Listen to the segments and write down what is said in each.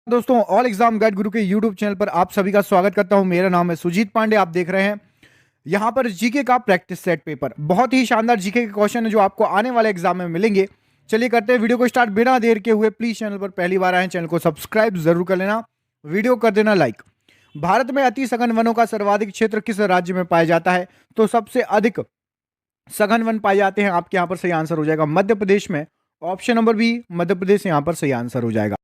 दोस्तों all exam guide गुरु के YouTube channel पर आप सभी का स्वागत करता हूं। मेरा नाम है सुजीत पांडे। आप देख रहे हैं यहां पर जीके का प्रैक्टिस सेट पेपर। बहुत ही शानदार जीके के क्वेश्चन है जो आपको आने वाले एग्जाम में मिलेंगे। चलिए करते हैं वीडियो को स्टार्ट बिना देर के हुए। प्लीज चैनल पर पहली बार आए चैनल को सब्सक्राइब जरूर कर लेना, वीडियो कर देना लाइक। भारत में अति सघन वनों का सर्वाधिक क्षेत्र किस राज्य में पाया जाता है? तो सबसे अधिक सघन वन पाए जाते हैं आपके यहां पर सही आंसर हो जाएगा मध्य प्रदेश में। Option number B Madhya Pradesh यहां पर सही आंसर हो जाएगा।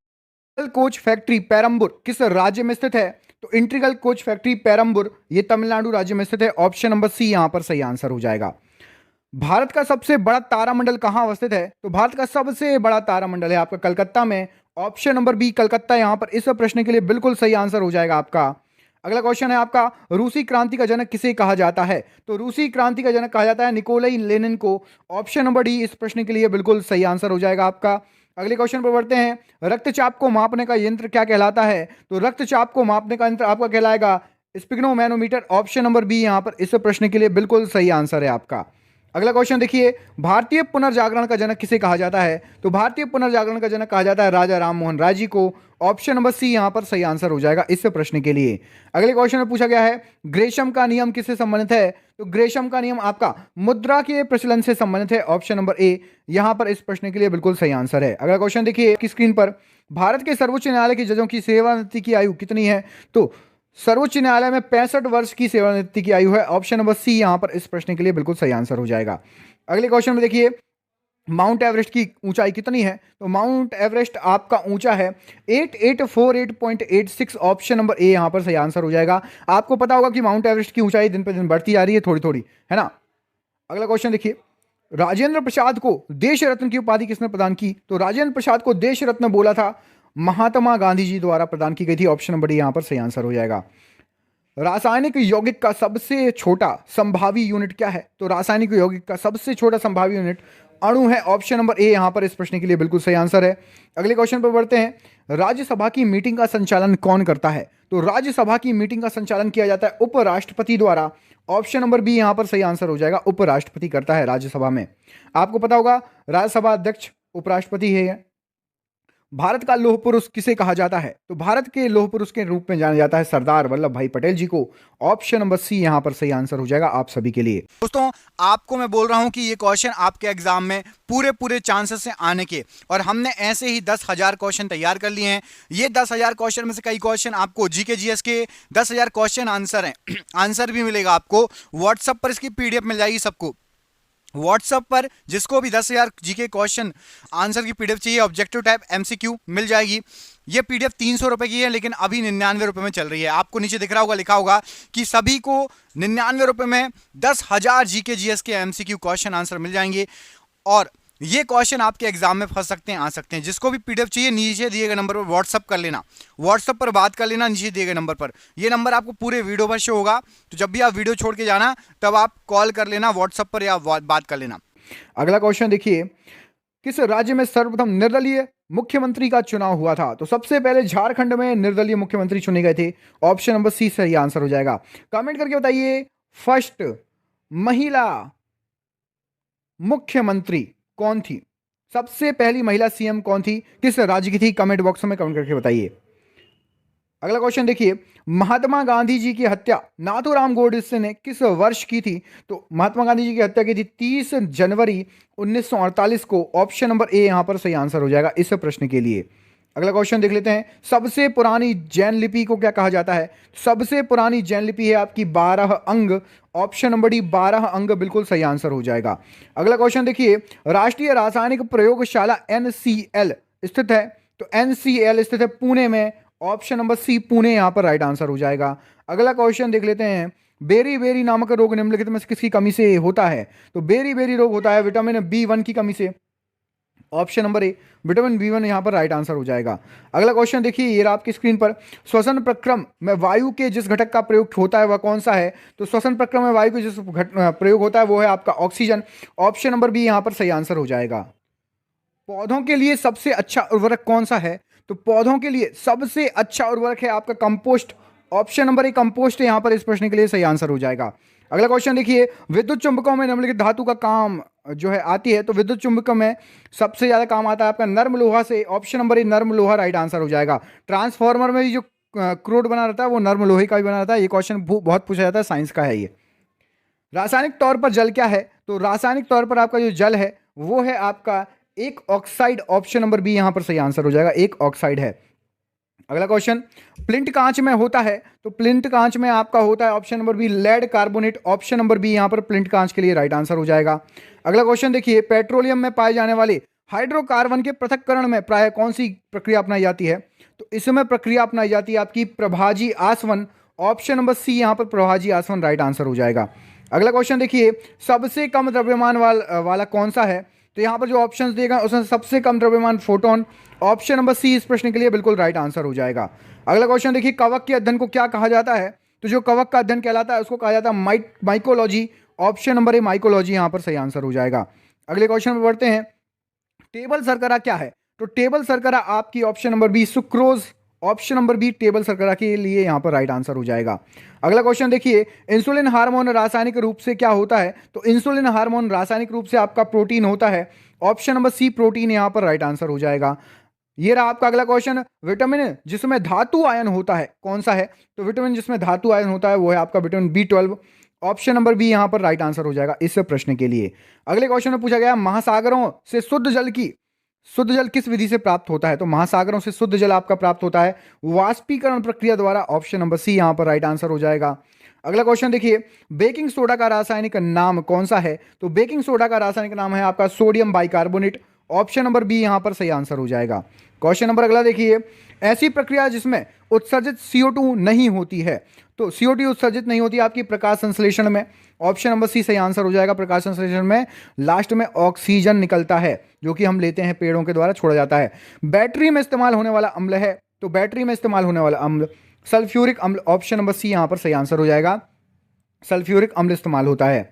कोच फैक्ट्री पेरम्बुर किस राज्य में स्थित है? तो इंट्रीगल कोच फैक्ट्री पेरम्बुर ये तमिलनाडु राज्य में स्थित है। ऑप्शन नंबर सी यहां पर सही आंसर हो जाएगा। भारत का सबसे बड़ा तारामंडल कहां अवस्थित है? तो भारत का सबसे बड़ा तारामंडल है आपका कलकत्ता में। ऑप्शन नंबर बी कलकत्ता यहां पर इस प्रश्न के लिए बिल्कुल सही आंसर हो जाएगा आपका। अगला क्वेश्चन है आपका, रूसी क्रांति का जनक किसे कहा जाता है? तो रूसी क्रांति का जनक कहा जाता है निकोलाई लेनिन को। ऑप्शन नंबर डी इस प्रश्न के लिए बिल्कुल सही आंसर हो जाएगा आपका। अगले क्वेश्चन पर बढ़ते हैं। रक्तचाप को मापने का यंत्र क्या कहलाता है? तो रक्तचाप को मापने का यंत्र आपका कहलाएगा स्पिग्नोमैनोमीटर। ऑप्शन नंबर बी यहां पर इस प्रश्न के लिए बिल्कुल सही आंसर है आपका। अगला क्वेश्चन देखिए, भारतीय पुनर्जागरण का जनक किसे कहा जाता है? तो भारतीय पुनर्जागरण का जनक कहा जाता है राजा राम मोहन राय जी को। ऑप्शन नंबर सी यहां पर सही आंसर हो जाएगा इस प्रश्न के लिए। अगले क्वेश्चन में पूछा गया है, ग्रेशम का नियम किससे संबंधित है? तो ग्रेशम का नियम आपका मुद्रा के प्रचलन से संबंधित है। ऑप्शन नंबर ए यहां पर इस प्रश्न के लिए बिल्कुल सही आंसर है। अगला क्वेश्चन देखिए की स्क्रीन पर, भारत के सर्वोच्च न्यायालय के जजों की सेवानिवृत्ति की आयु कितनी है? तो सर्वोच्च न्यायालय में 65 वर्ष की सेवानिवृत्ति की आयु है। ऑप्शन नंबर सी यहां पर इस प्रश्न के लिए बिल्कुल सही आंसर हो जाएगा। अगले क्वेश्चन में देखिए, माउंट एवरेस्ट की ऊंचाई कितनी है? तो माउंट एवरेस्ट आपका ऊंचा है 8848.86। ऑप्शन नंबर ए यहां पर सही आंसर हो जाएगा। आपको पता होगा कि माउंट एवरेस्ट की ऊंचाई दिन पर दिन बढ़ती जा रही है थोड़ी थोड़ी, है ना। अगला क्वेश्चन देखिए, राजेंद्र प्रसाद को देश रत्न की उपाधि किसने प्रदान की? तो राजेंद्र प्रसाद को देश रत्न बोला था महात्मा गांधी जी द्वारा प्रदान की गई थी। ऑप्शन नंबर डी यहां पर सही आंसर हो जाएगा। रासायनिक यौगिक का सबसे छोटा संभावी यूनिट क्या है? तो रासायनिक यौगिक का सबसे छोटा संभावी यूनिट अणु है। ऑप्शन नंबर ए यहां पर इस प्रश्न के लिए बिल्कुल सही आंसर है। अगले क्वेश्चन पर बढ़ते हैं, राज्यसभा की मीटिंग का संचालन कौन करता है? तो राज्यसभा की मीटिंग का संचालन किया जाता है उपराष्ट्रपति द्वारा। ऑप्शन नंबर बी यहां पर सही आंसर हो जाएगा, उपराष्ट्रपति करता है राज्यसभा में। आपको पता होगा राज्यसभा अध्यक्ष उपराष्ट्रपति है। भारत का लौह पुरुष किसे कहा जाता है? तो भारत के लौह पुरुष के रूप में जाना जाता है सरदार वल्लभ भाई पटेल जी को। ऑप्शन नंबर सी यहां पर सही आंसर हो जाएगा आप सभी के लिए। दोस्तों आपको मैं बोल रहा हूं कि ये क्वेश्चन आपके एग्जाम में पूरे पूरे चांसेस हैं आने के, और हमने ऐसे ही 10,000 क्वेश्चन तैयार कर लिए हैं। ये 10,000 क्वेश्चन में से कई क्वेश्चन आपको जीके जीएस के 10,000 क्वेश्चन आंसर हैं। आंसर भी मिलेगा आपको व्हाट्सएप पर, इसकी पीडीएफ मिल जाएगी सबको व्हाट्सएप पर। जिसको भी 10,000 जीके क्वेश्चन आंसर की पीडीएफ चाहिए, ऑब्जेक्टिव टाइप एमसीक्यू मिल जाएगी। ये पीडीएफ 300 रुपए की है, लेकिन अभी 99 रुपए में चल रही है। आपको नीचे दिख रहा होगा, लिखा होगा कि सभी को 99 रुपए में 10,000 जीके जीएस के एमसीक्यू क्वेश्चन आंसर मिल जाएंगे। और ये क्वेश्चन आपके एग्जाम में फंस सकते हैं, आ सकते हैं। जिसको भी पीडीएफ चाहिए नीचे दिए गए नंबर पर व्हाट्सअप कर लेना, व्हाट्सअप पर बात कर लेना नीचे दिए गए नंबर पर। ये नंबर आपको पूरे वीडियो पर शो होगा, तो जब भी आप वीडियो छोड़ के जाना तब आप कॉल कर लेना व्हाट्सएप पर या बात कर लेना। अगला क्वेश्चन देखिए, किस राज्य में सर्वप्रथम निर्दलीय मुख्यमंत्री का चुनाव हुआ था? तो सबसे पहले झारखंड में निर्दलीय मुख्यमंत्री चुने गए थे। ऑप्शन नंबर सी सही आंसर हो जाएगा। कमेंट करके बताइए फर्स्ट महिला मुख्यमंत्री कौन थी? सबसे पहली महिला सीएम कौन थी, किस राज्य की थी? कमेंट बॉक्स में कमेंट करके बताइए। अगला क्वेश्चन देखिए, महात्मा गांधी जी की हत्या नाथूराम गोडसे ने किस वर्ष की थी? तो महात्मा गांधी जी की हत्या की थी 30 जनवरी 1948 को। ऑप्शन नंबर ए यहां पर सही आंसर हो जाएगा इस प्रश्न के लिए। अगला क्वेश्चन देख लेते हैं, सबसे पुरानी जैन लिपि को क्या कहा जाता है? सबसे पुरानी जैन लिपि है आपकी 12 अंग। ऑप्शन नंबर डी 12 अंग बिल्कुल सही आंसर हो जाएगा। अगला क्वेश्चन देखिए, राष्ट्रीय रासायनिक प्रयोगशाला एनसीएल स्थित है? तो एनसीएल स्थित है पुणे में। ऑप्शन नंबर सी पुणे यहां पर राइट आंसर हो जाएगा। अगला क्वेश्चन देख लेते हैं, बेरी बेरी नामक रोग निम्नलिखित में से किसकी कमी से होता है? तो बेरी बेरी रोग होता है विटामिन बी1 की कमी से। Option number A vitamin B1 यहां पर राइट आंसर हो जाएगा। अगला क्वेश्चन देखिए, ये आपकी स्क्रीन पर, श्वसन प्रक्रम में वायु के जिस घटक का प्रयोग होता है वह कौन सा है? तो श्वसन प्रक्रम में वायु के जिस प्रयोग होता है वो है आपका ऑक्सीजन। ऑप्शन नंबर बी यहां पर सही आंसर हो जाएगा। पौधों के लिए सबसे अच्छा उर्वरक कौन सा है? तो पौधों के लिए सबसे अच्छा उर्वरक है आपका compost. Option number A compost यहां पर इस प्रश्न के लिए सही आंसर हो जाएगा। अगला क्वेश्चन देखिए, विद्युत चुंबकों में निम्नलिखित धातु का काम जो है आती है, तो विद्युत चुंबकत्व में सबसे ज़्यादा काम आता है आपका नर्म लोहा से। ऑप्शन नंबर ए नर्म लोहा राइट आंसर हो जाएगा। ट्रांसफार्मर में भी जो क्रूड बना रहता है वो नर्म लोहे का भी बना रहता है। ये क्वेश्चन बहुत पूछा जाता है, साइंस का है ये। रासायनिक तौर पर जल क्या है? तो रासायनिक तौर पर आपका जो जल है वो है आपका एक ऑक्साइड। ऑप्शन नंबर बी यहां पर सही आंसर हो जाएगा, एक ऑक्साइड है। अगला क्वेश्चन, प्लिंट कांच में होता है, तो प्लिंट कांच में आपका होता है option number B lead carbonate. Option number B यहां पर प्लिंट कांच के लिए राइट आंसर हो जाएगा। अगला क्वेश्चन देखिए, पेट्रोलियम में पाए जाने वाले हाइड्रोकार्बन के पृथक्करण में प्राय कौन सी प्रक्रिया अपनाई जाती है? तो इसमें प्रक्रिया अपनाई जाती है आपकी प्रभाजी आसवन। ऑप्शन नंबर सी यहां पर प्रभाजी आसवन राइट आंसर हो जाएगा। अगला क्वेश्चन देखिए, सबसे कम द्रव्यमान वाला कौन सा है? तो यहाँ पर जो ऑप्शंस दिए गए उसमें सबसे कम द्रव्यमान फोटोन। ऑप्शन नंबर सी इस प्रश्न के लिए बिल्कुल राइट आंसर हो जाएगा। अगला क्वेश्चन देखिए, कवक के अध्ययन को क्या कहा जाता है? तो जो कवक का अध्ययन कहलाता है उसको कहा जाता है mycology. Option number A mycology यहाँ पर सही आंसर हो जाएगा। अगले क्वेश्चन में बढ़ते हैं, टेबल शर्करा क्या है? तो टेबल शर्करा आपकी option number B sucrose. Option number B table शर्करा के लिए यहाँ पर राइट आंसर हो जाएगा। अगला क्वेश्चन देखिए, इंसुलिन हार्मोन रासायनिक रूप से क्या होता है? तो इंसुलिन हार्मोन रासायनिक रूप से आपका प्रोटीन होता है। ऑप्शन नंबर सी प्रोटीन यहाँ पर राइट आंसर हो जाएगा। ये रहा आपका अगला क्वेश्चन, विटामिन जिसमें धातु आयन होता है कौन सा है? तो विटामिन जिसमें धातु आयन होता है वो है आपका vitamin B12। Option number B यहाँ पर राइट आंसर हो जाएगा इस प्रश्न के लिए। अगले क्वेश्चन में पूछा गया, महासागरों से शुद्ध जल किस विधि से प्राप्त होता है? तो महासागरों से शुद्ध जल आपका प्राप्त होता है वाष्पीकरण प्रक्रिया द्वारा। ऑप्शन नंबर सी यहां पर राइट आंसर हो जाएगा। अगला क्वेश्चन देखिए, बेकिंग सोडा का रासायनिक नाम कौन सा है? तो बेकिंग सोडा का रासायनिक नाम है आपका sodium bicarbonate. Option number B यहां पर सही आंसर हो जाएगा। क्वेश्चन नंबर अगला देखिए, ऐसी प्रक्रिया जिसमें उत्सर्जित CO2 नहीं होती है। तो CO2 उत्सर्जित नहीं होती आपकी प्रकाश संश्लेषण में। ऑप्शन नंबर सी सही आंसर हो जाएगा। प्रकाश संश्लेषण में लास्ट में ऑक्सीजन निकलता है जो कि हम लेते हैं, पेड़ों के द्वारा छोड़ा जाता है। बैटरी में इस्तेमाल होने वाला अम्ल है, तो बैटरी में इस्तेमाल होने वाला अम्ल सल्फ्यूरिक अम्ल। ऑप्शन नंबर सी यहां पर सही आंसर हो जाएगा, सल्फ्यूरिक अम्ल इस्तेमाल होता है।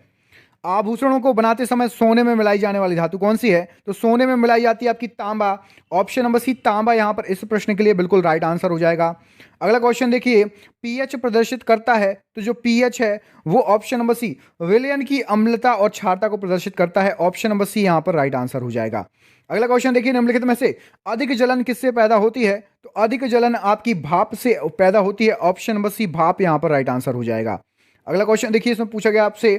आभूषणों को बनाते समय सोने में मिलाई जाने वाली धातु कौन सी है? तो सोने में मिलाई जाती है आपकी तांबा। ऑप्शन नंबर सी तांबा यहां पर इस प्रश्न के लिए बिल्कुल राइट आंसर हो जाएगा। अगला क्वेश्चन देखिए, पीएच प्रदर्शित करता है, तो जो पीएच है वो ऑप्शन नंबर सी विलयन की अम्लता और क्षारता को प्रदर्शित करता है। ऑप्शन नंबर सी यहां पर राइट आंसर हो जाएगा। अगला क्वेश्चन देखिए, निम्नलिखित में से अधिक जलन किससे पैदा होती है? तो अधिक जलन आपकी भाप से पैदा होती है। ऑप्शन नंबर सी भाप यहां पर राइट आंसर हो जाएगा। अगला क्वेश्चन देखिए, इसमें पूछा गया आपसे,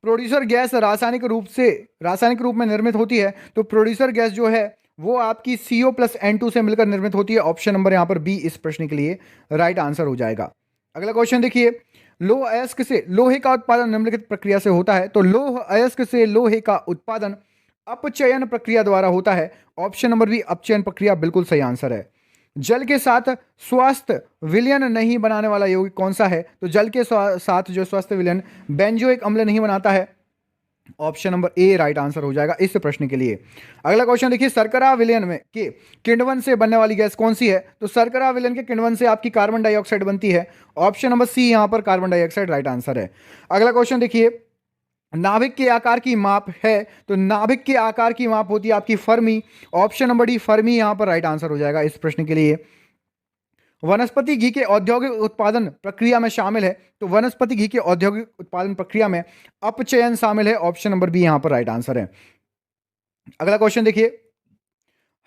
प्रोड्यूसर गैस रासायनिक रूप में निर्मित होती है। तो प्रोड्यूसर गैस जो है वो आपकी CO+N2 से मिलकर निर्मित होती है। ऑप्शन नंबर यहाँ पर बी इस प्रश्न के लिए राइट आंसर हो जाएगा। अगला क्वेश्चन देखिए, लौह अयस्क से लोहे का उत्पादन निम्नलिखित प्रक्रिया से होता है। तो लौह अयस्क से लोहे का उत्पादन अपचयन प्रक्रिया द्वारा होता है। ऑप्शन नंबर बी अपचयन प्रक्रिया बिल्कुल सही आंसर है। जल के साथ स्वस्थ विलयन नहीं बनाने वाला यौगिक कौन सा है? तो जल के साथ जो स्वस्थ विलयन बेंजोइक अम्ल नहीं बनाता है। Option number A right answer हो जाएगा इस प्रश्न के लिए। अगला क्वेश्चन देखिए, शर्करा विलयन में के किण्वन से बनने वाली गैस कौन सी है? तो शर्करा विलयन के किण्वन से आपकी कार्बन डाइऑक्साइड बनती है। ऑप्शन नंबर सी यहां पर कार्बन डाइऑक्साइड राइट आंसर है। अगला क्वेश्चन देखिए, नाभिक के आकार की माप है, तो नाभिक के आकार की माप होती है आपकी Fermi. Option number D Fermi यहां पर राइट आंसर हो जाएगा इस प्रश्न के लिए। वनस्पति घी के औद्योगिक उत्पादन प्रक्रिया में शामिल है, तो वनस्पति घी के औद्योगिक उत्पादन प्रक्रिया में अपचयन शामिल है। ऑप्शन नंबर बी यहां पर राइट आंसर है। अगला क्वेश्चन देखिए,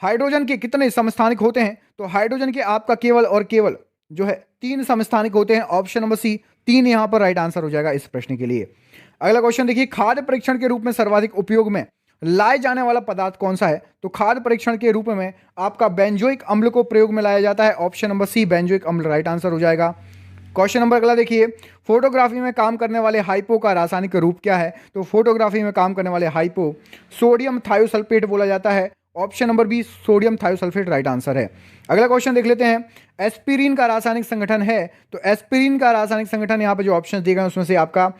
हाइड्रोजन के कितने समस्थानिक होते हैं? तो हाइड्रोजन के आपका केवल और केवल जो है 3 समस्थानिक होते हैं। ऑप्शन नंबर सी 3 यहां पर राइट आंसर हो जाएगा इस प्रश्न के लिए। अगला क्वेश्चन देखिए, खाद्य परीक्षण के रूप में सर्वाधिक उपयोग में लाए जाने वाला पदार्थ कौन सा है? तो खाद्य परीक्षण के रूप में आपका बेंजोइक अम्ल को प्रयोग में लाया जाता है। ऑप्शन नंबर सी बेंजोइक अम्ल राइट आंसर हो जाएगा। क्वेश्चन नंबर अगला देखिए, फोटोग्राफी में काम करने वाले हाइपो का रासायनिक रूप क्या है? तो फोटोग्राफी में काम करने वाले हाइपो सोडियम थायोसल्फेट बोला जाता है। Option number B sodium thiosulphate right answer है। अगला क्वेश्चन देख लेते हैं, एस्पिरिन का रासायनिक संगठन है, तो एस्पिरिन का रासायनिक संगठन यहाँ पे जो ऑप्शन दिए गए उसमें से आपका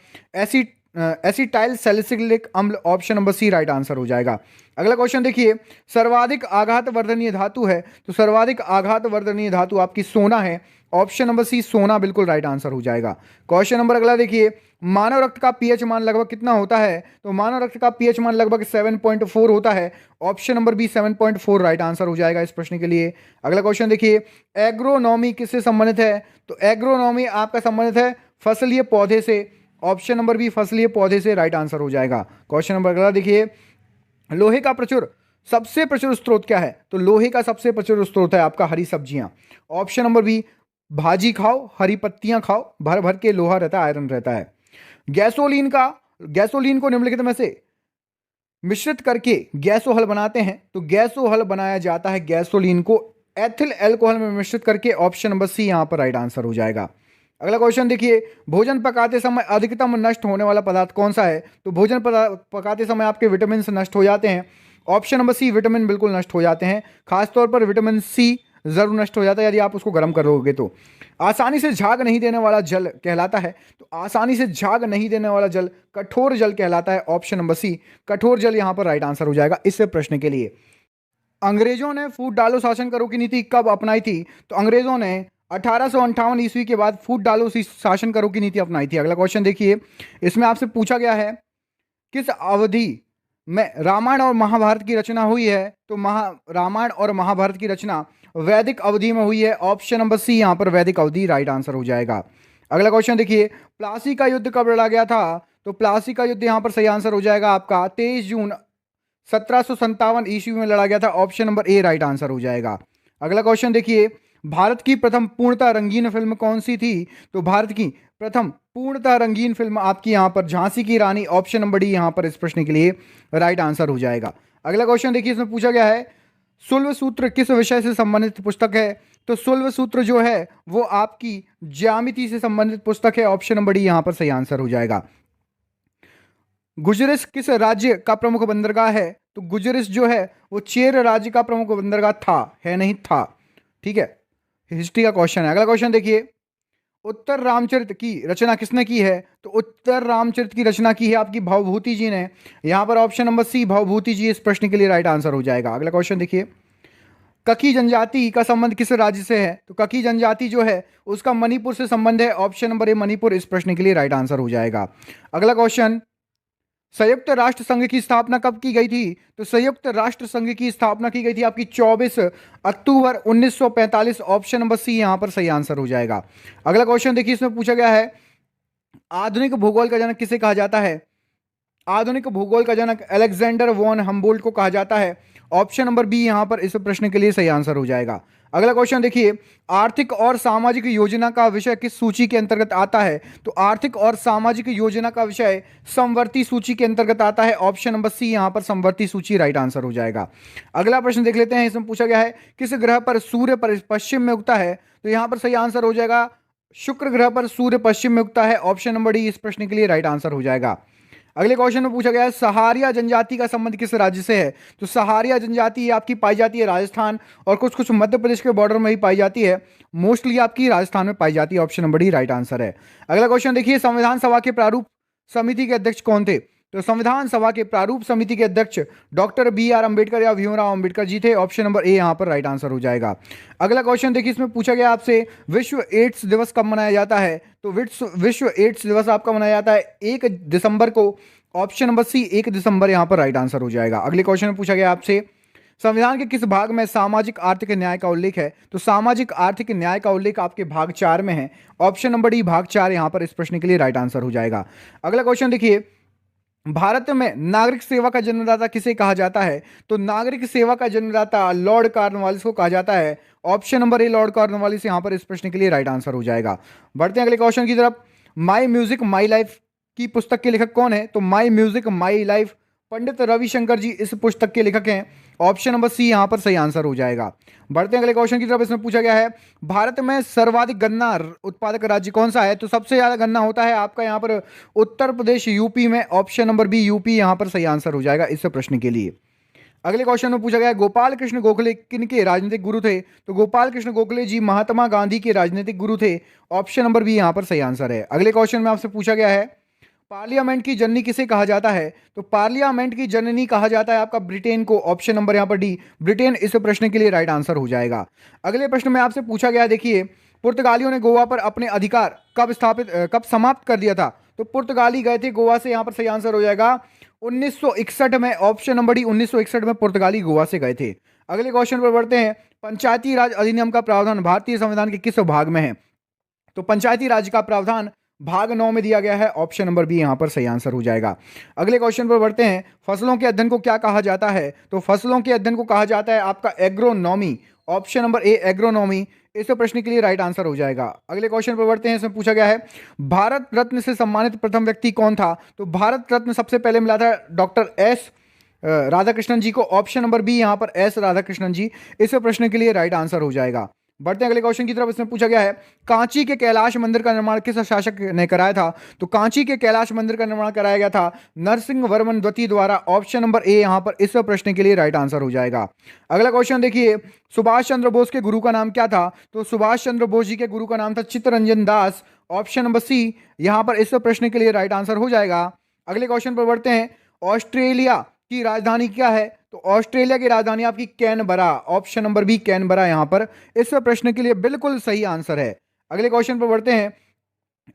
एसिटाइल सैलिसिलिक अम्ल। Option number C right answer हो जाएगा। अगला क्वेश्चन देखिए, सर्वाधिक आघात वर्धनीय धातु है, तो सर्वाधिक आघात वर्धनीय धातु आपकी सोना है। ऑप्शन नंबर सी सोना बिल्कुल राइट आंसर हो जाएगा। क्वेश्चन नंबर अगला देखिए, मानव रक्त का पीएच मान लगभग कितना होता है? तो मानव रक्त का पीएच मान लगभग 7.4 होता है। Option number B 7.4 right answer हो जाएगा इस प्रश्न के लिए। अगला क्वेश्चन देखिए, एग्रोनॉमी किससे संबंधित है? तो एग्रोनॉमी आपका संबंधित है फसलीय पौधे से। ऑप्शन नंबर बी फसलीय पौधे से राइट आंसर हो जाएगा। क्वेश्चन नंबर अगला देखिए, लोहे का प्रचुर सबसे प्रचुर स्रोत क्या है? तो लोहे का सबसे प्रचुर स्रोत है आपका हरी सब्जियां। ऑप्शन नंबर बी, भाजी खाओ, हरी पत्तियां खाओ, भर भर के लोहा रहता है, आयरन रहता है। गैसोलीन को निम्नलिखित में से मिश्रित करके गैसोहल बनाते हैं, तो गैसोहल बनाया जाता है गैसोलीन को एथिल अल्कोहल में मिश्रित करके। ऑप्शन नंबर सी यहां पर राइट आंसर हो जाएगा। अगला क्वेश्चन देखिए, भोजन पकाते समय अधिकतम नष्ट होने वाला पदार्थ कौन सा है? तो भोजन पकाते समय आपके विटामिन नष्ट हो जाते हैं। ऑप्शन नंबर सी, विटामिन बिल्कुल नष्ट हो जाते हैं, खासतौर पर विटामिन सी जरूर नष्ट हो जाता है यदि आप उसको गर्म करोगे तो। आसानी से झाग नहीं देने वाला जल कहलाता है, तो आसानी से झाग नहीं देने वाला जल कठोर जल कहलाता है। ऑप्शन नंबर सी, कठोर जल यहां पर राइट आंसर हो जाएगा इस प्रश्न के लिए। अंग्रेजों ने फूट डालो शासन करो की नीति कब अपनाई थी? तो अंग्रेजों ने 1858 ईस्वी के बाद फूट डालो शासन करो की नीति अपनाई थी। अगला क्वेश्चन देखिए, इसमें आपसे पूछा गया है किस अवधि में रामायण और महाभारत की रचना हुई है? तो रामायण और महाभारत की रचना वैदिक अवधि में हुई है। ऑप्शन नंबर सी यहां पर वैदिक अवधि राइट आंसर हो जाएगा। अगला क्वेश्चन देखिए, प्लासी का युद्ध कब लड़ा गया था? तो प्लासी का युद्ध यहां पर सही आंसर हो जाएगा आपका 23 जून 1757 ईस्वी में लड़ा गया था। Option number A right answer हो जाएगा। अगला क्वेश्चन देखिए, भारत की प्रथम पूर्णतः रंगीन फिल्म कौन सी थी? तो भारत की प्रथम पूर्णतः रंगीन फिल्म आपकी यहां पर झांसी की रानी। ऑप्शन नंबर डी यहां पर इस प्रश्न के लिए राइट आंसर हो जाएगा। अगला क्वेश्चन देखिए, इसमें पूछा गया है सुल्व सूत्र किस विषय से संबंधित पुस्तक है? तो सुल्व सूत्र जो है वो आपकी ज्यामिति से संबंधित पुस्तक है। ऑप्शन नंबर डी यहां पर सही आंसर हो जाएगा। गुजरिस किस राज्य का प्रमुख बंदरगाह है? तो गुजरिस जो है वो चेर राज्य का प्रमुख बंदरगाह था, है नहीं था, ठीक है, हिस्ट्री का क्वेश्चन है। अगला क्वेश्चन देखिए, उत्तर रामचरित की रचना किसने की है? तो उत्तर रामचरित की रचना की है आपकी भवभूति जी ने। यहां पर ऑप्शन नंबर सी भवभूति जी इस प्रश्न के लिए राइट आंसर हो जाएगा। अगला क्वेश्चन देखिए, ककी जनजाति का संबंध किस राज्य से है? तो ककी जनजाति जो है उसका मणिपुर से संबंध है। ऑप्शन नंबर ए मणिपुर इस प्रश्न के लिए राइट आंसर हो जाएगा। अगला क्वेश्चन, संयुक्त राष्ट्र संघ की स्थापना कब की गई थी? तो संयुक्त राष्ट्र संघ की स्थापना की गई थी आपकी 24 अक्टूबर 1945। ऑप्शन नंबर सी यहां पर सही आंसर हो जाएगा। अगला क्वेश्चन देखिए, इसमें पूछा गया है आधुनिक भूगोल का जनक किसे कहा जाता है? आधुनिक भूगोल का जनक अलेक्जेंडर वॉन हम्बोल्ट को कहा जाता है। ऑप्शन नंबर बी यहां पर इस प्रश्न के लिए सही आंसर हो जाएगा। अगला क्वेश्चन देखिए, आर्थिक और सामाजिक योजना का विषय किस सूची के अंतर्गत आता है? तो आर्थिक और सामाजिक योजना का विषय समवर्ती सूची के अंतर्गत आता है। ऑप्शन नंबर सी यहां पर समवर्ती सूची राइट आंसर हो जाएगा। अगला प्रश्न देख लेते हैं, इसमें पूछा गया है किस ग्रह पर सूर्य पश्चिम में उगता है? तो यहां पर सही आंसर हो जाएगा शुक्र ग्रह पर सूर्य पश्चिम में उगता है। ऑप्शन नंबर डी इस प्रश्न के लिए राइट आंसर हो जाएगा। अगले क्वेश्चन में पूछा गया है सहारिया जनजाति का संबंध किस राज्य से है? तो सहारिया जनजाति आपकी पाई जाती है राजस्थान और कुछ कुछ मध्य प्रदेश के बॉर्डर में ही पाई जाती है, मोस्टली आपकी राजस्थान में पाई जाती है। Option number D right answer है। अगला क्वेश्चन देखिए, संविधान सभा के प्रारूप समिति के अध्यक्ष कौन थे? तो संविधान सभा के प्रारूप समिति के अध्यक्ष डॉक्टर बी आर अंबेडकर या भीमराव अंबेडकर जी थे। ऑप्शन नंबर ए यहां पर राइट आंसर हो जाएगा। अगला क्वेश्चन देखिए, इसमें पूछा गया आपसे विश्व एड्स दिवस कब मनाया जाता है? तो विश्व एड्स दिवस आपका मनाया जाता है 1 दिसंबर को। ऑप्शन नंबर सी 1 दिसंबर यहां पर राइट आंसर हो जाएगा। अगले क्वेश्चन में पूछा गया आपसे संविधान के किस भाग में सामाजिक आर्थिक न्याय का उल्लेख है? तो सामाजिक आर्थिक न्याय का उल्लेख आपके भाग 4 में है। ऑप्शन नंबर डी भाग 4 यहां पर इस प्रश्न के लिए राइट आंसर हो जाएगा। अगला क्वेश्चन देखिए, भारत में नागरिक सेवा का जन्मदाता किसे कहा जाता है? तो नागरिक सेवा का जन्मदाता लॉर्ड कॉर्नवालिस को कहा जाता है। Option number A Lord Cornwallis यहां पर इस प्रश्न के लिए राइट आंसर हो जाएगा। बढ़ते हैं अगले क्वेश्चन की तरफ। माई म्यूजिक माई लाइफ की पुस्तक के लेखक कौन है? तो माई music my life Pandit Ravishankar जी इस पुस्तक के लेखक हैं। ऑप्शन नंबर सी यहां पर सही आंसर हो जाएगा। बढ़ते हैं अगले क्वेश्चन की तरफ। इसमें पूछा गया है भारत में सर्वाधिक गन्ना उत्पादक राज्य कौन सा है? तो सबसे ज्यादा गन्ना होता है आपका यहां पर उत्तर प्रदेश यूपी में। ऑप्शन नंबर बी यूपी यहां पर सही आंसर हो जाएगा इस प्रश्न के लिए। अगले क्वेश्चन में पूछा गया है गोपाल कृष्ण गोखले किनके राजनीतिक गुरु थे? तो गोपाल कृष्ण गोखले जी महात्मा गांधी के राजनीतिक गुरु थे। ऑप्शन नंबर बी यहां पर सही आंसर है। अगले क्वेश्चन में आपसे पूछा गया है पार्लियामेंट की जननी किसे कहा जाता है? तो पार्लियामेंट की जननी कहा जाता है आपका ब्रिटेन को। ऑप्शन नंबर यहां पर डी ब्रिटेन इस प्रश्न के लिए राइट आंसर हो जाएगा। अगले प्रश्न में आपसे पूछा गया, देखिए पुर्तगालियों ने गोवा पर अपने अधिकार कब समाप्त कर दिया था? तो पुर्तगाली गए थे गोवा से, यहां पर सही आंसर हो जाएगा 1961 में। ऑप्शन नंबर डी 1961 में पुर्तगाली गोवा से गए थे। अगले क्वेश्चन पर बढ़ते हैं, पंचायती राज अधिनियम का प्रावधान भारतीय संविधान के किस भाग में है? तो पंचायती राज का प्रावधान भाग 9 में दिया गया है। ऑप्शन नंबर बी यहाँ पर सही आंसर हो जाएगा। अगले क्वेश्चन पर बढ़ते हैं। फसलों के अध्ययन को क्या कहा जाता है? तो फसलों के अध्ययन को कहा जाता है आपका agronomy. Option number A agronomy इस प्रश्न के लिए राइट आंसर हो जाएगा। अगले क्वेश्चन पर बढ़ते हैं। इसमें पूछा गया है भारत रत्न से सम्मानित प्रथम व्यक्ति कौन था? तो भारत रत्न सबसे पहले मिला था डॉक्टर एस राधाकृष्णन जी को। ऑप्शन नंबर बी यहाँ पर एस राधाकृष्णन जी इस प्रश्न के लिए राइट आंसर हो जाएगा। बढ़ते हैं अगले क्वेश्चन की तरफ। इसमें पूछा गया है कांची के कैलाश मंदिर का निर्माण किस शासक ने कराया था? तो कांची के कैलाश मंदिर का निर्माण कराया गया था नरसिंह वर्मन द्वितीय द्वारा। ऑप्शन नंबर ए यहां पर इस प्रश्न के लिए राइट आंसर हो जाएगा। अगला क्वेश्चन देखिए, सुभाष चंद्र बोस के गुरु का नाम क्या था? तो सुभाष चंद्र बोस जी के गुरु का नाम था चित्तरंजन दास। ऑप्शन नंबर सी यहां पर इस प्रश्न के लिए राइट आंसर हो जाएगा। अगले क्वेश्चन पर बढ़ते हैं। ऑस्ट्रेलिया की राजधानी क्या है? तो ऑस्ट्रेलिया की राजधानी आपकी Canberra. Option number B Canberra यहां पर इस प्रश्न के लिए बिल्कुल सही आंसर है। अगले क्वेश्चन पर बढ़ते हैं।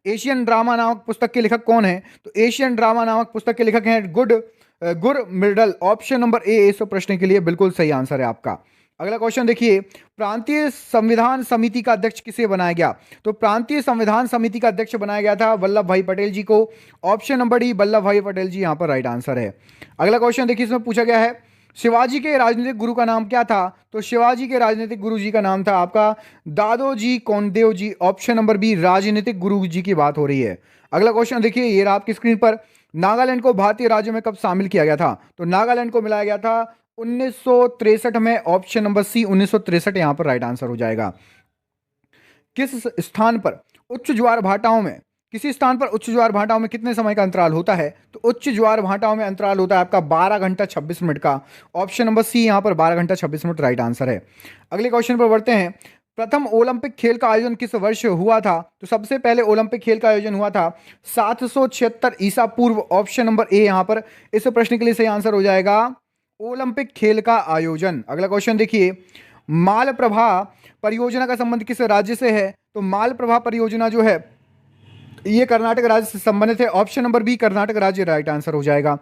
एशियन ड्रामा नामक पुस्तक के लेखक कौन है? तो एशियन ड्रामा नामक पुस्तक के लेखक हैं गुर मिडल। ऑप्शन नंबर ए इस प्रश्न के लिए बिल्कुल सही आंसर है आपका। अगला क्वेश्चन देखिए, प्रांतीय संविधान समिति का अध्यक्ष किसे बनाया गया? तो प्रांतीय संविधान समिति का अध्यक्ष बनाया गया था वल्लभ भाई पटेल जी को। ऑप्शन नंबर डी वल्लभ भाई पटेल जी यहां पर राइट आंसर है। अगला क्वेश्चन देखिए, इसमें पूछा गया है शिवाजी के राजनीतिक गुरु का नाम क्या था? तो शिवाजी के राजनीतिक गुरु जी का नाम था आपका दादोजी कोंडदेव जी। ऑप्शन नंबर बी राजनीतिक गुरु जी की बात हो रही है। अगला क्वेश्चन देखिए, ये रहा आपकी स्क्रीन पर। नागालैंड को भारतीय राज्य में कब शामिल किया गया था? तो नागालैंड को मिलाया गया था 1963 में। ऑप्शन नंबर सी 1963 यहां पर राइट आंसर हो जाएगा। किस स्थान पर उच्च ज्वार भाटाओं में किसी स्थान पर उच्च ज्वार भाटाओं में कितने समय का अंतराल होता है? तो उच्च ज्वार भाटाओं में अंतराल होता है आपका 12 घंटा 26 मिनट का। ऑप्शन नंबर सी यहां पर 12 घंटा 26 मिनट राइट आंसर है। अगले क्वेश्चन पर बढ़ते हैं। प्रथम ओलंपिक खेल का आयोजन किस वर्ष हुआ था? तो सबसे पहले ओलंपिक खेल का आयोजन हुआ था 776 ईसा पूर्व। ऑप्शन नंबर ए यहां पर इस प्रश्न के लिए सही आंसर हो जाएगा ओलंपिक खेल का आयोजन। अगला क्वेश्चन देखिए, मालप्रभा परियोजना का संबंध किस राज्य से है? तो मालप्रभा परियोजना जो है ये कर्नाटक राज्य से संबंधित है। ऑप्शन नंबर बी कर्नाटक राज्य राइट आंसर हो जाएगा।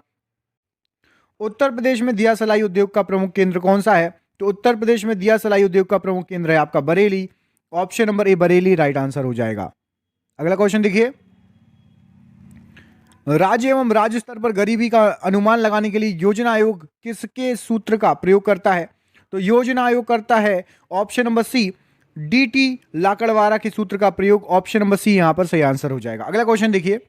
उत्तर प्रदेश में दिया सलाई उद्योग का प्रमुख केंद्र कौन सा है? तो उत्तर प्रदेश में दिया सलाई उद्योग का प्रमुख केंद्र है आपका Bareilly. Option number A Bareilly right answer हो जाएगा। अगला क्वेश्चन देखिए, राज्य एवं राज्य स्तर पर गरीबी का अनुमान लगाने के लिए योजना आयोग किसके सूत्र का प्रयोग करता है? तो योजना आयोग करता है ऑप्शन नंबर सी डीटी लाकड़वारा के सूत्र का प्रयोग। ऑप्शन नंबर सी यहां पर सही आंसर हो जाएगा। अगला क्वेश्चन देखिए,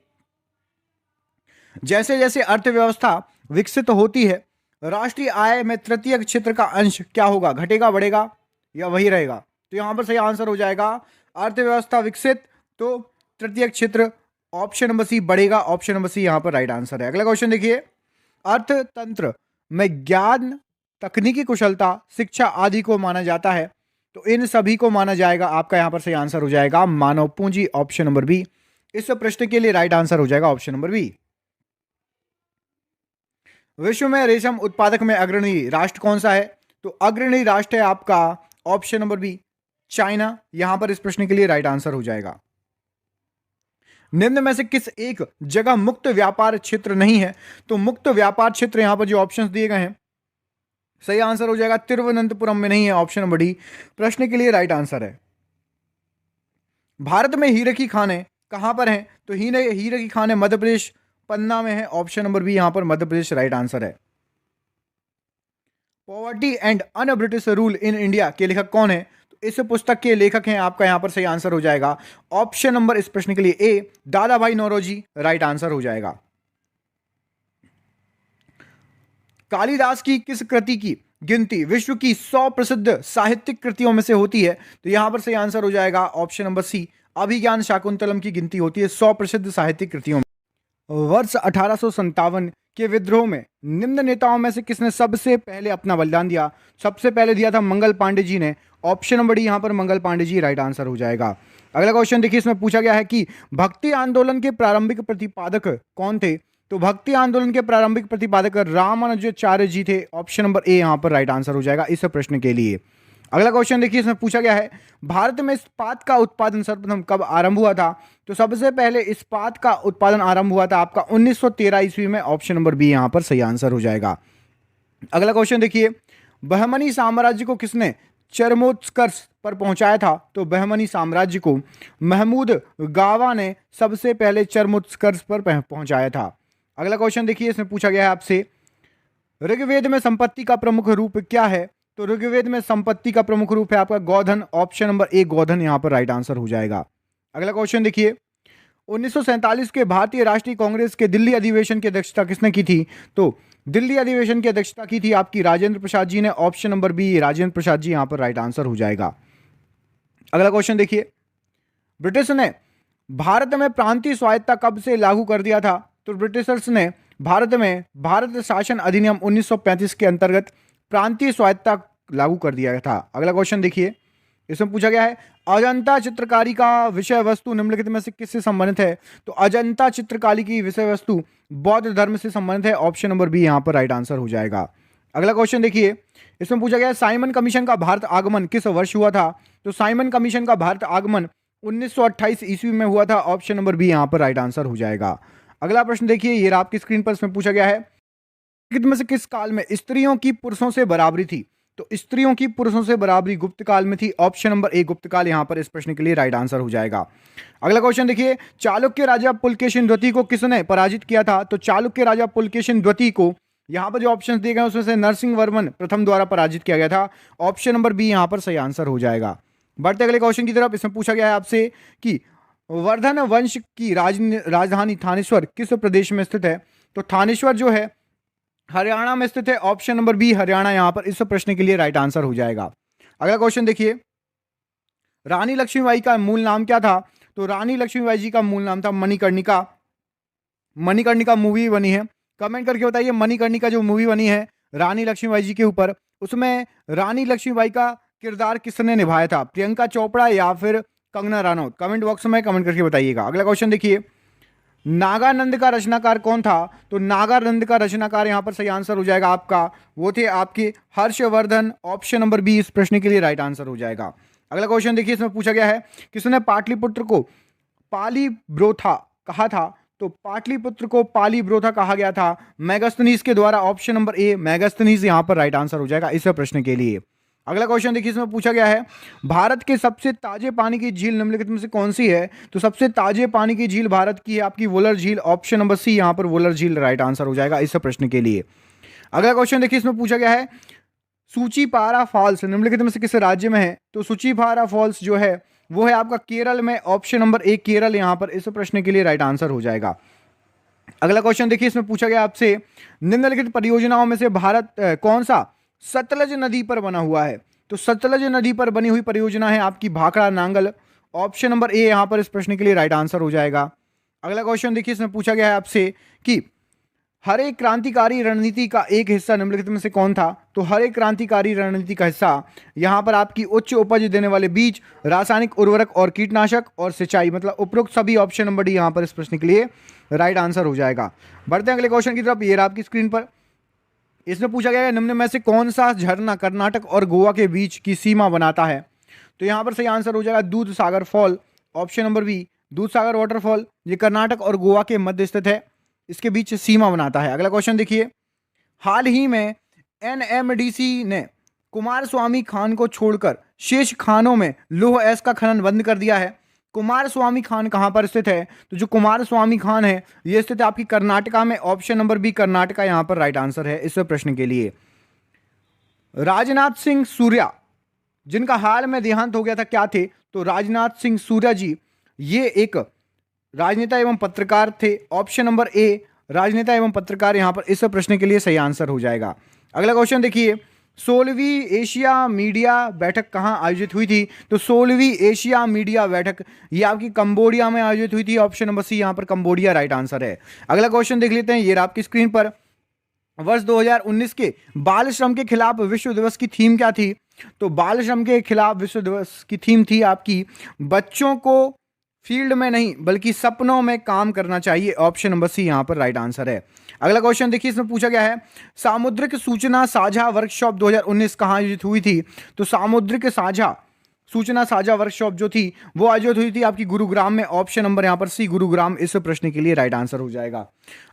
जैसे जैसे अर्थव्यवस्था विकसित होती है राष्ट्रीय आय में तृतीय क्षेत्र का अंश क्या होगा? घटेगा, बढ़ेगा या वही रहेगा? तो यहां पर सही आंसर हो जाएगा अर्थव्यवस्था विकसित तो तृतीय क्षेत्र। ऑप्शन नंबर सी बढ़ेगा। ऑप्शन नंबर सी यहां पर राइट आंसर है। अगला क्वेश्चन देखिए, अर्थतंत्र में ज्ञान तकनीकी कुशलता शिक्षा आदि को माना जाता है तो इन सभी को माना जाएगा आपका यहां पर सही आंसर हो जाएगा मानव पूंजी। ऑप्शन नंबर बी इस प्रश्न के लिए राइट आंसर हो जाएगा ऑप्शन नंबर बी। विश्व में रेशम उत्पादक में अग्रणी राष्ट्र कौन सा है? तो अग्रणी राष्ट्र है आपका ऑप्शन नंबर बी चाइना। यहां पर इस प्रश्न के लिए राइट आंसर हो जाएगा। निम्न में से किस एक जगह मुक्त व्यापार क्षेत्र नहीं है? तो मुक्त व्यापार क्षेत्र यहां पर जो ऑप्शंस दिए गए हैं सही आंसर हो जाएगा तिरुवनंतपुरम में नहीं है। ऑप्शन नंबर डी प्रश्न के लिए राइट आंसर है। भारत में हीरे की खानें कहां पर हैं? तो हीरे की खानें मध्य प्रदेश पन्ना में है। ऑप्शन नंबर बी यहां पर मध्य प्रदेश राइट आंसर है। Poverty and un British rule in India के लेखक कौन है? तो इस पुस्तक के लेखक हैं आपका यहां पर सही आंसर हो जाएगा ऑप्शन नंबर इस प्रश्न के लिए ए दादा भाई नौरोजी राइट आंसर हो जाएगा। कालिदास की किस कृति की गिनती विश्व की 100 प्रसिद्ध साहित्यिक कृतियों में से होती है? तो यहां पर सही आंसर हो जाएगा ऑप्शन नंबर सी अभिज्ञान शाकुंतलम की गिनती होती है 100 प्रसिद्ध साहित्यिक कृतियों में। वर्ष 1857 के विद्रोह में निम्न नेताओं में से किसने सबसे पहले अपना बलिदान दिया? सबसे पहले दिया था मंगल पांडे जी ने। ऑप्शन नंबर डी यहां पर मंगल पांडे जी राइट आंसर हो जाएगा। अगला क्वेश्चन देखिए, इसमें पूछा गया है कि भक्ति आंदोलन के प्रारंभिक प्रतिपादक कौन थे? तो भक्ति आंदोलन के प्रारंभिक प्रतिपादक रामानुजाचार्य जी थे। ऑप्शन नंबर ए यहां पर राइट आंसर हो जाएगा इस प्रश्न के लिए। अगला क्वेश्चन देखिए, इसमें पूछा गया है भारत में इस्पात का उत्पादन सर्वप्रथम कब आरंभ हुआ था? तो सबसे पहले इस्पात का उत्पादन आरंभ हुआ था आपका 1913 ईस्वी में। ऑप्शन नंबर बी यहां पर सही आंसर हो जाएगा। अगला क्वेश्चन देखिए, बहमनी साम्राज्य को किसने चरमोत्कर्ष पर पहुंचाया था? तो बहमनी साम्राज्य को महमूद गावा ने सबसे पहले चरमोत्कर्ष पर पहुंचाया था। अगला क्वेश्चन देखिए, इसमें पूछा गया है आपसे, ऋग्वेद में संपत्ति का प्रमुख रूप क्या है? तो ऋग्वेद में संपत्ति का प्रमुख रूप है आपका गोधन। ऑप्शन नंबर ए गोधन यहां पर राइट आंसर हो जाएगा। अगला क्वेश्चन देखिए, 1947 के भारतीय राष्ट्रीय कांग्रेस के दिल्ली अधिवेशन की अध्यक्षता किसने की थी? तो दिल्ली अधिवेशन की अध्यक्षता की थी आपकी राजेंद्र प्रसाद जी ने। Option number B Rajendra Prasad ji यहां पर राइट आंसर हो जाएगा। अगला क्वेश्चन देखिए, ब्रिटिश ने भारत में प्रांतीय स्वायत्तता कब से लागू कर दिया था? तो ब्रिटिशर्स ने भारत में भारत शासन अधिनियम 1935 के अंतर्गत प्रांतीय स्वायत्तता लागू कर दिया था। अगला क्वेश्चन देखिए, इसमें पूछा गया है, अजंता चित्रकारी का विषय वस्तु निम्नलिखित में से किससे संबंधित है? तो अजंता चित्रकारी की विषय वस्तु बौद्ध धर्म से संबंधित है। ऑप्शन नंबर बी यहां पर राइट आंसर हो जाएगा। अगला क्वेश्चन देखिए, इसमें पूछा गया है, साइमन कमीशन का भारत आगमन किस वर्ष हुआ था? तो साइमन कमीशन का भारत आगमन 1928 ईस्वी में हुआ था। ऑप्शन नंबर बी यहां पर राइट आंसर हो जाएगा। अगला प्रश्न देखिए, ये आपकी स्क्रीन पर, इसमें पूछा गया है, में से किस काल में स्त्रियों की पुरुषों से बराबरी थी? तो स्त्रियों की पुरुषों से बराबरी गुप्त काल में थी। ऑप्शन नंबर ए गुप्त काल यहां पर इस प्रश्न के लिए राइट आंसर हो जाएगा। अगला क्वेश्चन देखिए, चालुक्य राजा पुलकेशिन द्वितीय को किसने पराजित किया था? तो चालुक्य राजा पुलकेशिन द्वितीय को यहां पर जो ऑप्शन दिए गए उसमें से नरसिंह वर्मन प्रथम द्वारा पराजित किया गया था। ऑप्शन नंबर बी यहां पर सही आंसर हो जाएगा। बढ़ते अगले क्वेश्चन की तरफ, इसमें पूछा गया है आपसे कि वर्धन वंश की राजधानी थानेश्वर किस प्रदेश में स्थित है? तो थानेश्वर जो है हरियाणा में स्थित है। ऑप्शन नंबर बी हरियाणा यहां पर इस प्रश्न के लिए राइट आंसर हो जाएगा। अगला क्वेश्चन देखिए, रानी लक्ष्मीबाई का मूल नाम क्या था? तो रानी लक्ष्मीबाई जी का मूल नाम था मणिकर्णिका। मणिकर्णिका मूवी बनी है, कमेंट करके बताइए, मणिकर्णिका जो मूवी बनी है रानी लक्ष्मीबाई जी के ऊपर, उसमें रानी लक्ष्मीबाई का किरदार किसने निभाया था? प्रियंका चोपड़ा या फिर कंगना रनौत? कमेंट बॉक्स में कमेंट करके बताइएगा। अगला क्वेश्चन देखिए, नागानंद का रचनाकार कौन था? तो नागानंद का रचनाकार यहां पर सही आंसर हो जाएगा आपका, वो थे आपके हर्षवर्धन। ऑप्शन नंबर बी इस प्रश्न के लिए राइट आंसर हो जाएगा। अगला क्वेश्चन देखिए, इसमें पूछा गया है, किसने पाटलिपुत्र को पालीब्रोथा कहा था? तो पाटलिपुत्र को पालीब्रोथा कहा गया था मेगास्थनीज के द्वारा। ऑप्शन नंबर ए मेगास्थनीज यहां पर राइट आंसर हो जाएगा इस प्रश्न के लिए। अगला क्वेश्चन देखिए, इसमें पूछा गया है, भारत के सबसे ताजे पानी की झील निम्नलिखित में से कौन सी है? तो सबसे ताजे पानी की झील भारत की है आपकी वुलर झील। ऑप्शन नंबर सी यहां पर वुलर झील राइट आंसर हो जाएगा इस प्रश्न के लिए। अगला क्वेश्चन देखिए, इसमें पूछा गया है, सूचीपारा फॉल्स निम्नलिखित में से किस राज्य में है? तो सूचीपारा फॉल्स जो है वो है आपका केरल में। ऑप्शन नंबर ए केरल यहां पर इस प्रश्न के लिए राइट आंसर हो जाएगा। अगला क्वेश्चन देखिए, इसमें पूछा गया आपसे, निम्नलिखित परियोजनाओं में से भारत कौन सा सतलज नदी पर बना हुआ है? तो सतलज नदी पर बनी हुई परियोजना है आपकी Bhakra Nangal. Option number A यहां पर इस प्रश्न के लिए राइट आंसर हो जाएगा। अगला क्वेश्चन देखिए, इसमें पूछा गया है आपसे कि हरे क्रांतिकारी रणनीति का एक हिस्सा निम्नलिखित में से कौन था? तो हरे क्रांतिकारी रणनीति का हिस्सा यहां पर आपकी उच्च उपज देने वाले बीज, रासायनिक उर्वरक और कीटनाशक और सिंचाई, मतलब उपरोक्त सभी। ऑप्शन नंबर डी यहां पर इस प्रश्न के लिए राइट आंसर हो जाएगा। बढ़ते हैं अगले क्वेश्चन की तरफ, ये रहा आपकी स्क्रीन पर। इसमें पूछा गया है, निम्न में से कौन सा झरना कर्नाटक और गोवा के बीच की सीमा बनाता है? तो यहां पर सही आंसर हो जाएगा दूध सागर फॉल। ऑप्शन नंबर बी दूध सागर वाटरफॉल, ये कर्नाटक और गोवा के मध्य स्थित है, इसके बीच सीमा बनाता है। अगला क्वेश्चन देखिए, हाल ही में एनएमडीसी ने कुमार स्वामी खान को छोड़कर शेष खानों में लौह एस का खनन बंद कर दिया है। कुमार स्वामी खान कहां पर स्थित है? तो जो कुमार स्वामी खान है ये स्थित है आपकी कर्नाटका में। ऑप्शन नंबर बी कर्नाटका यहां पर राइट आंसर है इस प्रश्न के लिए। राजनाथ सिंह सूर्या जिनका हाल में देहांत हो गया था क्या थे? तो राजनाथ सिंह सूर्या जी ये एक राजनेता एवं पत्रकार थे। ऑप्शन नंबर ए राजनेता एवं पत्रकार यहां पर इस प्रश्न के लिए सही आंसर हो जाएगा। अगला क्वेश्चन देखिए, 16वीं एशिया मीडिया बैठक कहां आयोजित हुई थी? तो 16वीं एशिया मीडिया बैठक ये आपकी कंबोडिया में आयोजित हुई थी। ऑप्शन नंबर सी यहां पर कंबोडिया राइट आंसर है। अगला क्वेश्चन देख लेते हैं, ये आपकी स्क्रीन पर। वर्ष 2019 के बाल श्रम के खिलाफ विश्व दिवस की थीम क्या थी? तो बाल श्रम के खिलाफ विश्व दिवस की थीम थी आपकी बच्चों को फील्ड में नहीं बल्कि सपनों में काम करना चाहिए। ऑप्शन नंबर सी यहां पर राइट आंसर है। अगला क्वेश्चन देखिए, इसमें पूछा गया है, सामुद्रिक सूचना साझा वर्कशॉप 2019 कहां आयोजित हुई थी? तो सामुद्रिक साझा सूचना साझा वर्कशॉप जो थी वो आयोजित हुई थी आपकी गुरुग्राम में। ऑप्शन नंबर यहां पर सी गुरुग्राम इस प्रश्न के लिए राइट आंसर हो जाएगा।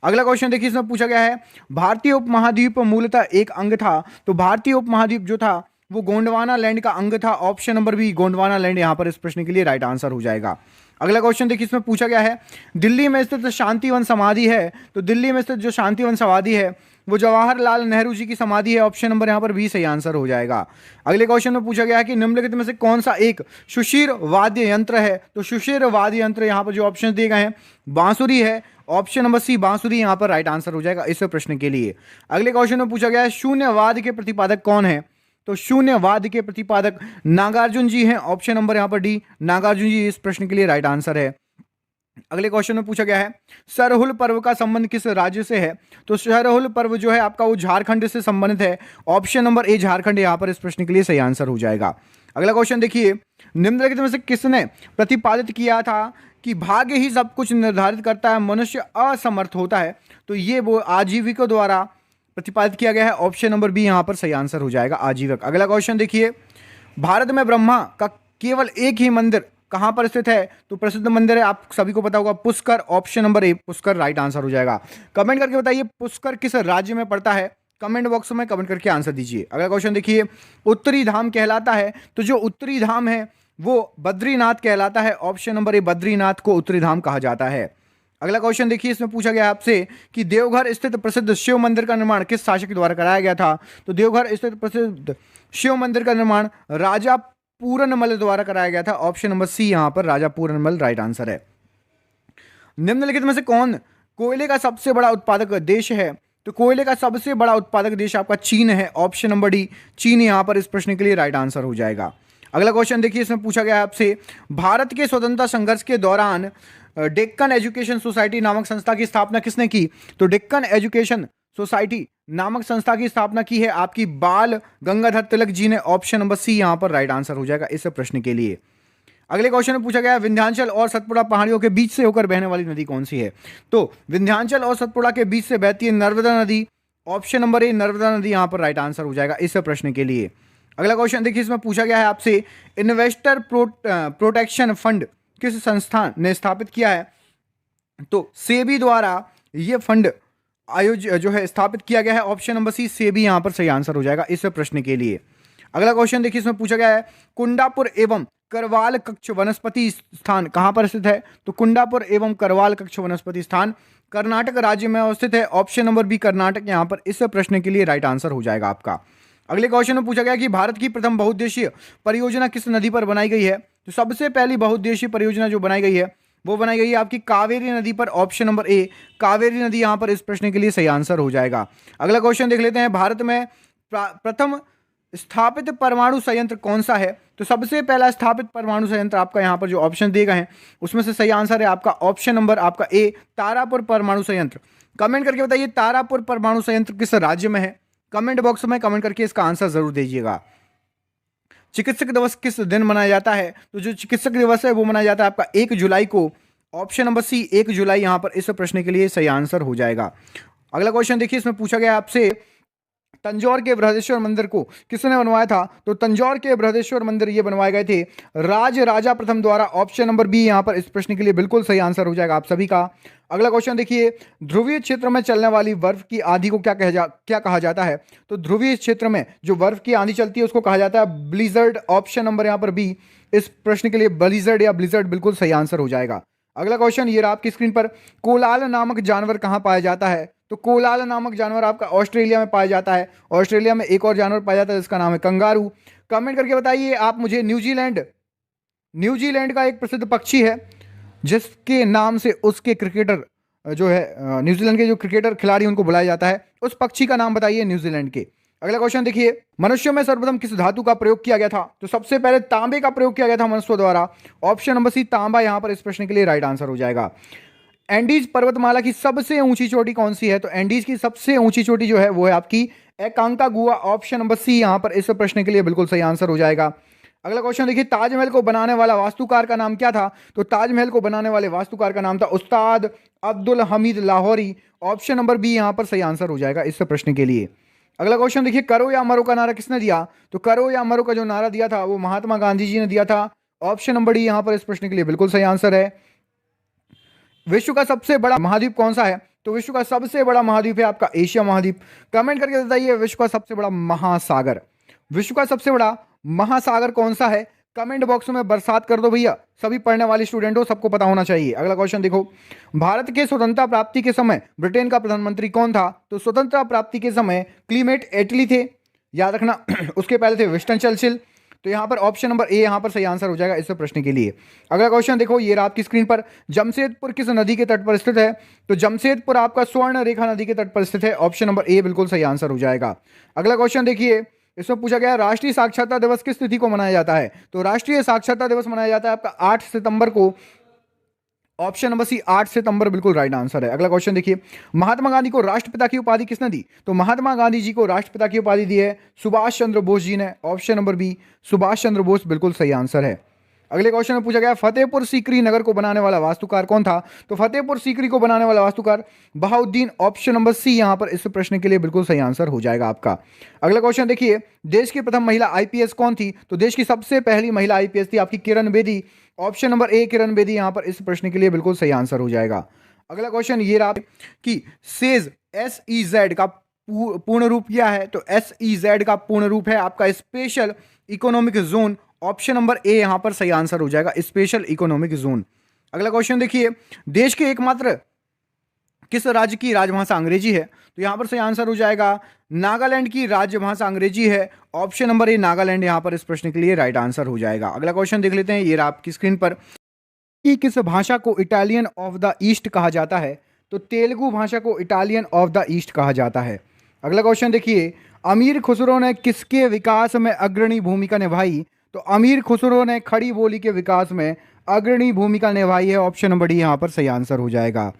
अगला क्वेश्चन देखिए, इसमें पूछा गया है, भारतीय उपमहाद्वीप मूलतः एक अंग था। तो भारतीय उपमहाद्वीप जो था वो गोंडवाना लैंड का अंग था। Option number B Gondwana land यहां पर इस प्रश्न के लिए राइट आंसर हो जाएगा। अगला क्वेश्चन देखिए, इसमें पूछा गया है दिल्ली में स्थित शांतिवन समाधि है, तो दिल्ली में स्थित जो शांतिवन समाधि है वो जवाहरलाल नेहरू जी की समाधि है। ऑप्शन नंबर यहां पर बी सही आंसर हो जाएगा। अगले क्वेश्चन में पूछा गया है कि निम्नलिखित में से कौन सा एक सुशीर वाद्य यंत्र है, तो सुशीर वाद्य यंत्र यहां पर जो ऑप्शन दिए गए हैं बांसुरी है। ऑप्शन नंबर सी बांसुरी यहां पर राइट आंसर हो जाएगा इस प्रश्न के लिए। अगले क्वेश्चन में पूछा गया है शून्यवाद के प्रतिपादक कौन है, तो शून्यवाद के प्रतिपादक नागार्जुन जी हैं। ऑप्शन नंबर यहां पर डी नागार्जुन जी इस प्रश्न के लिए राइट आंसर है। अगले क्वेश्चन में पूछा गया है सरहुल पर्व का संबंध किस राज्य से है, तो सरहुल पर्व जो है आपका वो झारखंड से संबंधित है। ऑप्शन नंबर ए झारखंड यहां पर इस प्रश्न के लिए सही आंसर हो जाएगा। अगला क्वेश्चन देखिए, निम्नलिखित में से किसने प्रतिपादित किया था कि भाग्य ही सब कुछ निर्धारित करता है, मनुष्य असमर्थ होता है, तो ये वो आजीविका द्वारा प्रतिपादित किया गया है। ऑप्शन नंबर बी यहां पर सही आंसर हो जाएगा आजीवक। अगला क्वेश्चन देखिए, भारत में ब्रह्मा का केवल एक ही मंदिर कहां पर स्थित है, तो प्रसिद्ध मंदिर है आप सभी को पता होगा Pushkar. Option number A Pushkar right answer हो जाएगा। कमेंट करके बताइए पुष्कर किस राज्य में पड़ता है, कमेंट बॉक्स में कमेंट करके आंसर दीजिए। अगला क्वेश्चन देखिए, उत्तरी धाम कहलाता है, तो जो उत्तरी धाम है वो बद्रीनाथ कहलाता है। ऑप्शन नंबर ए बद्रीनाथ को उत्तरी धाम कहा जाता है। अगला क्वेश्चन देखिए, इसमें पूछा गया आपसे कि देवघर स्थित प्रसिद्ध शिव मंदिर का निर्माण किस शासक द्वारा कराया गया था, तो देवघर स्थित प्रसिद्ध शिव मंदिर का निर्माण राजा पूरनमल द्वारा कराया गया था। ऑप्शन नंबर सी यहां पर राजा पूरनमल राइट आंसर है। निम्नलिखित में से कौन कोयले का सबसे बड़ा उत्पादक देश है, तो कोयले का सबसे बड़ा उत्पादक देश आपका चीन है। ऑप्शन नंबर डी चीन यहां पर इस प्रश्न के लिए राइट आंसर हो जाएगा। अगला क्वेश्चन देखिए, इसमें पूछा गया आपसे भारत के स्वतंत्रता संघर्ष के दौरान डेक्कन एजुकेशन सोसाइटी नामक संस्था की स्थापना किसने की, तो डेक्कन एजुकेशन सोसाइटी नामक संस्था की स्थापना की है आपकी बाल गंगाधर तिलक जी ने। ऑप्शन नंबर सी यहां पर राइट आंसर हो जाएगा इस प्रश्न के लिए। अगले क्वेश्चन में पूछा गया है विंध्याचल और सतपुड़ा पहाड़ियों के बीच से होकर बहने वाली नदी कौन सी है, तो विंध्याचल और सतपुड़ा के बीच से बहती है नर्मदा नदी। ऑप्शन नंबर ए नर्मदा नदी यहां पर राइट आंसर हो जाएगा इस प्रश्न के लिए। अगला क्वेश्चन देखिए, इसमें पूछा गया है आपसे इन्वेस्टर प्रोटेक्शन फंड किस संस्थान ने स्थापित किया है, तो सेबी द्वारा यह फंड जो है स्थापित किया गया है। ऑप्शन नंबर सी सेबी यहां पर सही आंसर हो जाएगा इस प्रश्न के लिए। अगला क्वेश्चन देखिए, इसमें पूछा गया है कुंडापुर एवं करवाल कक्ष वनस्पति स्थान कहां पर स्थित है, तो कुंडापुर एवं करवाल कक्ष वनस्पति स्थान कर्नाटक राज्य में अवस्थित है। ऑप्शन नंबर बी कर्नाटक यहां पर इस प्रश्न के लिए राइट आंसर हो जाएगा आपका। अगले क्वेश्चन में पूछा गया कि भारत की प्रथम बहुउद्देशीय परियोजना किस नदी पर बनाई गई है, तो सबसे पहली बहुउद्देशीय परियोजना जो बनाई गई है वो बनाई गई है आपकी कावेरी नदी पर। ऑप्शन नंबर ए कावेरी नदी यहां पर इस प्रश्न के लिए सही आंसर हो जाएगा। अगला क्वेश्चन देख लेते हैं, भारत में प्रथम स्थापित परमाणु संयंत्र कौन सा है, तो सबसे पहला स्थापित परमाणु संयंत्र आपका यहां पर जो ऑप्शन दिए गए हैं उसमें से सही आंसर है आपका ऑप्शन नंबर आपका ए तारापुर परमाणु संयंत्र। कमेंट करके बताइए तारापुर परमाणु संयंत्र किस राज्य में है, कमेंट बॉक्स में कमेंट करके इसका आंसर जरूर दीजिएगा। चिकित्सक दिवस किस दिन मनाया जाता है, तो जो चिकित्सक दिवस है वो मनाया जाता है आपका 1 जुलाई को। ऑप्शन नंबर सी 1 जुलाई यहां पर इस प्रश्न के लिए सही आंसर हो जाएगा। अगला क्वेश्चन देखिए, इसमें पूछा गया आपसे तंजौर के बृहदेश्वर मंदिर को किसने बनवाया था, तो तंजौर के बृहदेश्वर मंदिर ये बनवाए गए थे राज राजा प्रथम द्वारा। ऑप्शन नंबर बी यहां पर इस प्रश्न के लिए बिल्कुल सही आंसर हो जाएगा आप सभी का। अगला क्वेश्चन देखिए, ध्रुवीय क्षेत्र में चलने वाली बर्फ की आंधी को क्या कहा जाता है, तो ध्रुवीय क्षेत्र में जो बर्फ की आंधी चलती है उसको कहा जाता है ब्लिजर्ड। ऑप्शन नंबर यहां पर बी इस प्रश्न के लिए ब्लिजर्ड या ब्लिजर्ड बिल्कुल सही आंसर हो जाएगा। अगला क्वेश्चन ये रहा आपकी स्क्रीन पर, कोलाल नामक जानवर कहां पाया जाता है, तो कोलाल नामक जानवर आपका ऑस्ट्रेलिया में पाया जाता है। ऑस्ट्रेलिया में एक और जानवर पाया जाता है जिसका नाम है कंगारू। कमेंट करके बताइए आप मुझे न्यूजीलैंड का एक प्रसिद्ध पक्षी है जिसके नाम से उसके क्रिकेटर जो है न्यूजीलैंड के जो क्रिकेटर खिलाड़ी उनको बुलाया जाता है, उस पक्षी का नाम बताइए न्यूजीलैंड के। अगला क्वेश्चन देखिए, मनुष्यों में सर्वप्रथम किस धातु का प्रयोग किया गया था, तो सबसे पहले तांबे का प्रयोग किया गया था मनुष्यों द्वारा। ऑप्शन नंबर सी तांबा यहां पर इस प्रश्न के लिए राइट आंसर हो जाएगा। एंडीज पर्वतमाला की सबसे ऊंची चोटी कौन सी है, तो एंडीज की सबसे ऊंची चोटी जो है वो है आपकी एकांकागुआ। ऑप्शन नंबर सी यहां पर इस प्रश्न के लिए बिल्कुल सही आंसर हो जाएगा। अगला क्वेश्चन देखिए, ताजमहल को बनाने वाला वास्तुकार का नाम क्या था, तो ताजमहल को बनाने वाले वास्तुकार का नाम था Ustad Abdul Hamid Lahori. Option number B यहां पर सही आंसर हो जाएगा इस प्रश्न के लिए। अगला क्वेश्चन देखिए, करो या मरो का नारा किसने दिया, तो करो या मरो का जो नारा दिया था वो महात्मा गांधी जी ने दिया था। ऑप्शन नंबर डी यहां पर इस प्रश्न के लिए बिल्कुल सही आंसर है। विश्व का सबसे बड़ा महाद्वीप कौन सा है, तो विश्व का सबसे बड़ा महाद्वीप है आपका एशिया महाद्वीप। कमेंट करके बताइए विश्व का सबसे बड़ा महासागर। विश्व का सबसे बड़ा महासागर कौन सा है? कमेंट बॉक्स में बरसात कर दो भैया, सभी पढ़ने वाले स्टूडेंट हो, सबको पता होना चाहिए। अगला क्वेश्चन देखो, भारत के स्वतंत्रता प्राप्ति के समय ब्रिटेन का प्रधानमंत्री कौन था? तो स्वतंत्रता प्राप्ति के समय क्लीमेट एटली थे, याद रखना। उसके पहले थे विंस्टन चर्चिल। तो यहाँ पर ऑप्शन नंबर ए यहाँ पर सही आंसर हो जाएगा इस प्रश्न के लिए। अगला क्वेश्चन देखो, ये रहा आपकी स्क्रीन पर, जमशेदपुर किस नदी के तट पर स्थित है? तो जमशेदपुर आपका स्वर्ण रेखा नदी के तट पर स्थित है, ऑप्शन नंबर ए बिल्कुल सही आंसर हो जाएगा। अगला क्वेश्चन देखिए, इसमें पूछा गया राष्ट्रीय साक्षरता दिवस किस तिथि को मनाया जाता है? तो राष्ट्रीय साक्षरता दिवस मनाया जाता है आपका 8 सितंबर को, ऑप्शन नंबर सी 8 सितंबर बिल्कुल राइट आंसर है। अगला क्वेश्चन देखिए, महात्मा गांधी को राष्ट्रपिता की उपाधि किसने दी? तो महात्मा गांधी जी को राष्ट्रपिता की उपाधि दी है सुभाष चंद्र बोस जी ने, option number B Subhash Chandra Bose बिल्कुल सही आंसर है। अगले क्वेश्चन में पूछा गया फतेहपुर सीकरी नगर को बनाने वाला वास्तुकार कौन था? तो फतेहपुर सीकरी को बनाने वाला वास्तुकार बहाउद्दीन, ऑप्शन नंबर सी यहां पर इस प्रश्न के लिए बिल्कुल सही आंसर हो जाएगा आपका। अगला क्वेश्चन देखिए, देश की प्रथम महिला आईपीएस कौन थी? तो देश की सबसे पहली महिला आईपीएस थी आपकी Kiran Bedi, option number A Kiran Bedi यहां पर इस प्रश्न के लिए बिल्कुल सही आंसर हो जाएगा। अगला क्वेश्चन ये रहा कि सेज SEZ का पूर्ण रूप क्या है? तो SEZ का पूर्ण रूप है आपका special economic zone, option number A यहां पर सही आंसर हो जाएगा, स्पेशल इकोनॉमिक जोन। अगला क्वेश्चन देखिए, देश के एकमात्र किस राज्य की राजभाषा अंग्रेजी है? तो यहां पर सही आंसर हो जाएगा नागालैंड की राजभाषा अंग्रेजी है, ऑप्शन नंबर ए नागालैंड यहां पर इस प्रश्न के लिए राइट आंसर हो जाएगा। अगला क्वेश्चन देख लेते हैं, ये रहा आपकी स्क्रीन पर, कि किस भाषा को इटालियन ऑफ द ईस्ट कहा जाता है? तो तेलुगु भाषा को इटालियन ऑफ द ईस्ट कहा जाता है। अगला क्वेश्चन देखिए, अमीर खुसरो ने किसके विकास में अग्रणी भूमिका निभाई? तो अमीर खुसरो ने खड़ी बोली के विकास में अग्रणी भूमिका निभाई है, ऑप्शन नंबर डी यहाँ पर सही आंसर हो जाएगा।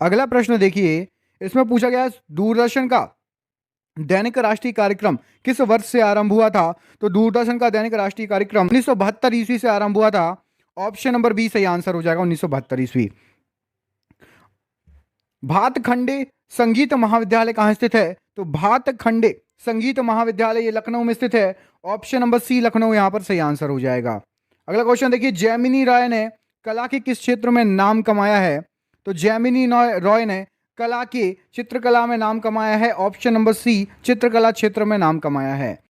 अगला प्रश्न देखिए, इसमें पूछा गया दूरदर्शन का दैनिक राष्ट्रीय कार्यक्रम किस वर्ष से आरंभ हुआ था? तो दूरदर्शन का दैनिक राष्ट्रीय कार्यक्रम 1972 ईस्वी से आरंभ हुआ था, ऑप्शन नंबर बी सही आंसर हो जाएगा 1972 ईस्वी। भातखंडे संगीत महाविद्यालय कहाँ स्थित है? तो भातखंडे संगीत महाविद्यालय ये लखनऊ में स्थित है, ऑप्शन नंबर सी लखनऊ यहां पर सही आंसर हो जाएगा। अगला क्वेश्चन देखिए, जैमिनी राय ने कला के किस क्षेत्र में नाम कमाया है? तो जैमिनी रॉय ने कला के चित्रकला में नाम कमाया है, ऑप्शन नंबर सी चित्रकला क्षेत्र में नाम कमाया है।